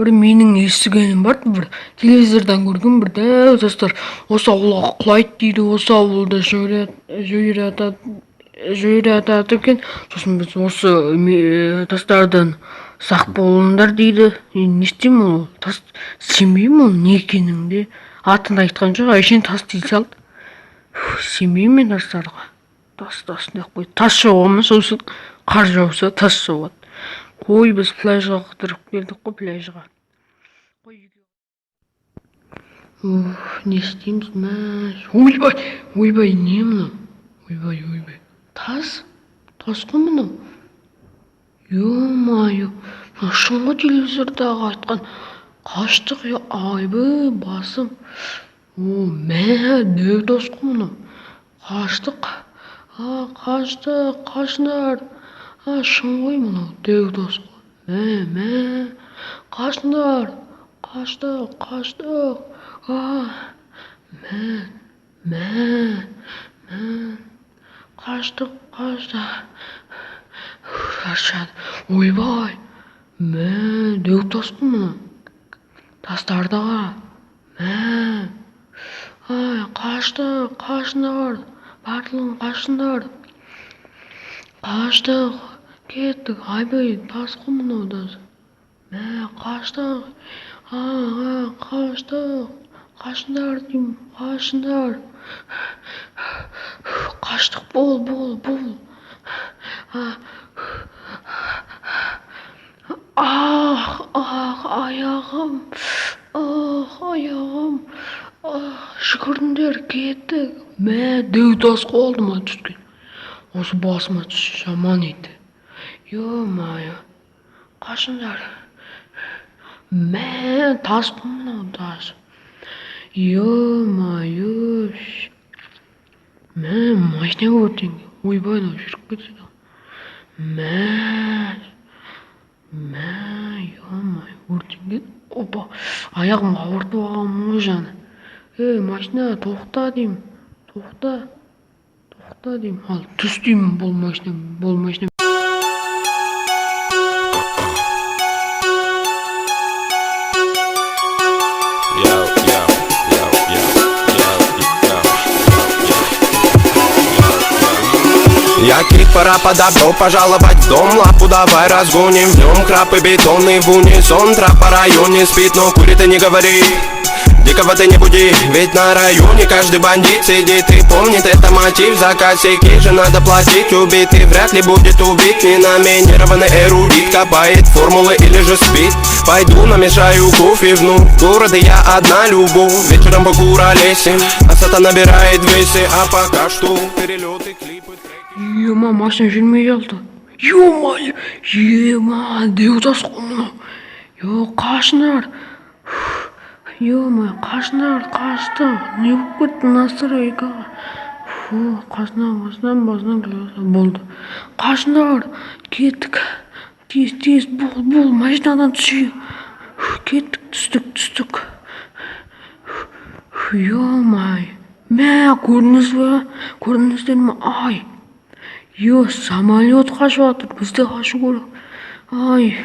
бір менің естігенім бар, бір телевизордан көрген бір дәу тастар осы ауылға құлайды дейді, осы ауылды жойратады екен. Сосын біз осы тастардан сақ болыңдар дейді. Не істеймін ол тас, сенбеймін ол не екеніңде. Атын айтқан жоқ, әшейін тас дей салды. Сенбеймін мен тастарға. Тас деп қой. Тас жауамын, сосын қар жауса тас жауады. Қой, біз пляжға қыдырып келдік қой, пляжға. Не істейміз, мәш. Ойбай, не мынау? Ойбай. Тас қой мынау. Ё-майо, шын ғой телевизордағы айтқан. Қаштық, айбы, басым. Дәу тас қой мынау. Қаштық. Қашындар. Шын ғой мынау, дәу тас қой. Қашындар. Қаштық. Қаштық. Шаршады. Ойбай. Дәу тас қой мынау. Тастарды қара. Қашындар. Барлығын қашындар. Қаштық. Кеттік. Айбай, тас қой мынау тас. Қаштық. Қашындар деймін. Қашындар. Қаштық. Бол. Аяғым. Шүкірдіңдер, кеттік. Дәу тас қой алдыма түскен. Осы басыма түссе жаман еді. Ё-майо. Қашындар. Тас қой мынау тас. Ё-майо. Машина өртенген. Ойбай, жүріп кетеді. Ё-майо, өртенген. Опа, аяғым ауыртып алғанмын ғой жаны. Машина, тоқта деймін. Тоқта деймін. Ал түс деймін, бол машина. Яких пора по добро пожаловать в дом. Лапу давай разгоним, в нем крапы бетонный в унисон. Трап по районе спит, но курит и не говори. Дикого ты не буди, ведь на районе каждый бандит сидит и помнит это мотив. За косяки же надо платить, убитый вряд ли будет убит. Ненаминированный эрудит копает формулы или же спит. Пойду намешаю кофе в города я одна любовь. Вечером покуролесим, а сатана набирает весе. А пока что перелеты, клипы, треки. Ема, машина жүрмей қалды. Ема, дәу тас қой мынау. Қашындар. Ё-майо, қашты. Не болып кетті настройкаға? Қашынан болды. Қашындар, кеттік. Тез, бол, машинадан түсейік. Кеттік, түстік. Ё-майо. Көрдіңіздер ме? Ай. Самолет қашып жатыр, бізде қашу керек. Ай.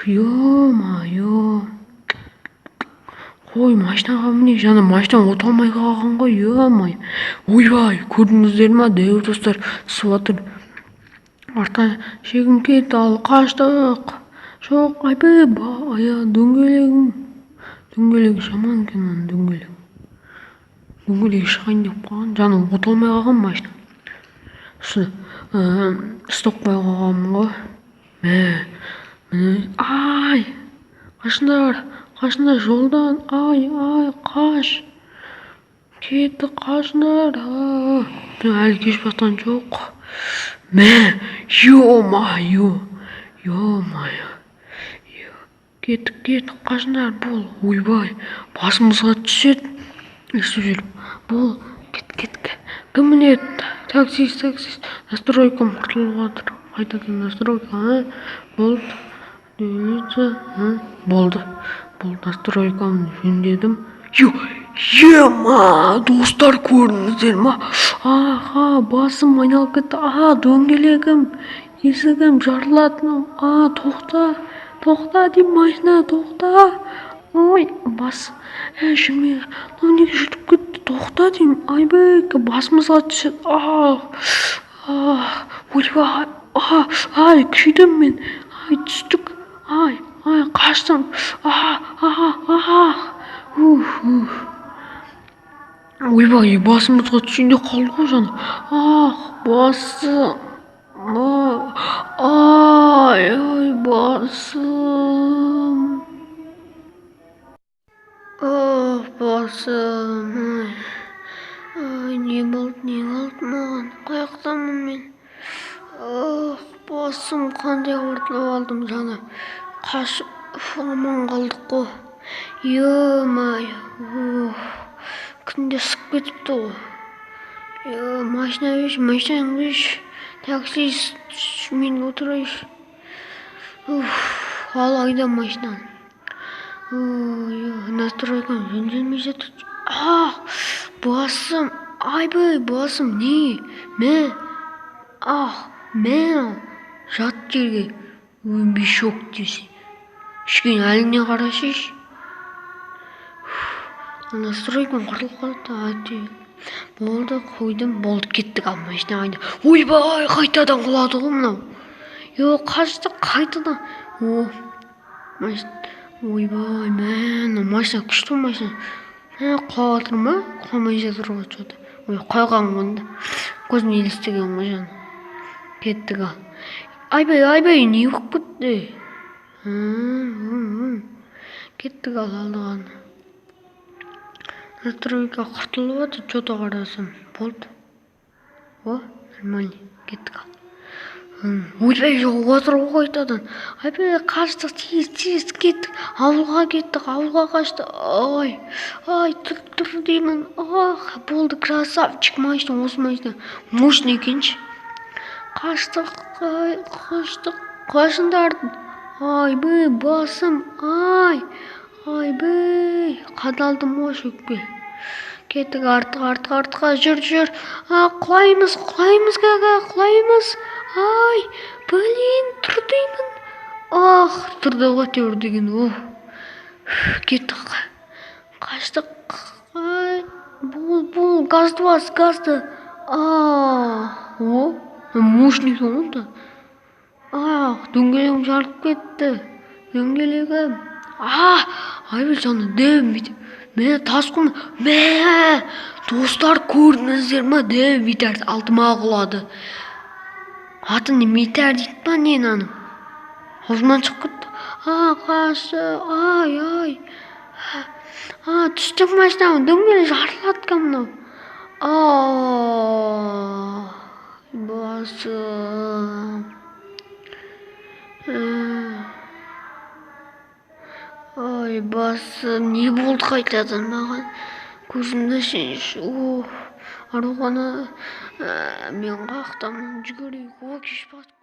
Ё-майо. Қой, машинаға міне, жаңа машина ота алмай қалған ғой, ё-майо. Ойбай, көрдіңіздер ма, дәу тастар түсіп арта шегім кетті, ал қаштық. Жоқ, айбай, дөңгелегі жаман екен оның дөңгелегі. Дөңгелегі шығайын деп қалған, жаңа ота алмай қалған машина. Стоп қой қалғанмын ғой. Ай, қашындар жолдан, қаш. Кетті, қашындар. Әлі кешіп жатқан жоқ. Ё-майо. Кеттік, қашындар, бол. Ойбай, басымызға түседі. Естіп жүріп, бол, кеттік. Кім мінеді? Таксист. Настройкам құртылып жатыр. Қайтадан настройка, болды. Болды, настройкамды жөндедім. Ема, достар көрдіңіздер ма? Аха, басым айналып кетті. Дөңгелегім, есігім жарылатын. Тоқта деймін, машина, тоқта. Ой, бас. Шыме, неге жүріп кетті? Тоқта деймін. Айбай, басымызға түседі. Ойбай, күйдім мен. Түстік. Қаштым. Ойбай, басымызға түскенде қалды ғой жаңа. Басым. Басым. Басым. Не болды маған? Қаяқтамын мен? Басым, қандай ауыртып алдым жаңа. Қашып, аман қалдық қой. Е-май. Күнде сып кетіпті ғой. Машина берші. Таксист, мен отырайыншы. Ал айда машинаны. Настройкам жөнделмей жатыр. Басым. Айбай, басым. Не? Мен жат жерге өнбей шок десе. Кішкене әліне қарашыш. Настройкам қырылып қалды. Болды, қойдым, болды, кеттік ал машина қайда. Ойбай, қайтадан құлады ғой мынау. Қашты қайтадан. Ойбай, машина күшті машина. Құлаватыр ма? Құламай жатыр ғой что-то. Қойған ғында. Көзім елестеген ғой жаңа. Кеттік ал. Айбай, не болып кетті? Кеттік ал алдыған. Настройка құртылып жатыр, что-то қарасам. Болды. Нормально, кеттік ал. Ойбай, жоқ отыр ғой қайтадан. Айбай, қаштық, тез кеттік. Ауылға кеттік, ауылға қашты. Тұр деймін. Болды, красавчик машина, осы машина. Мощный екенші. Қаштық. Қашындар. Айбай, басым. Айбай, қадалдым ғой шөкпе. Кеттік артқа, жүр. Құлаймыз, құлаймыз. Тұр деймін. Тұрды ғой төр деген. Кеттік. Қаштық. Бұл, газды бас, газды. Мощный соңында. Дөңгелегім жарылып кетті. Дөңгелегім. Айбай жаңа дәм бит. Мен тасқын. Достар көрдіңіздер ма? Дәм битер алтыма құлады. Аты не метер дейді па не наным? Аузымнан шығып кетті. Қашы. Түстік машинамын. Дөңгелек жарылады мынау. Басым. Басым, не болды қайтадан маған? Көзімді сенші. Арухана мен қақтамын жүгірейік. Кеш басып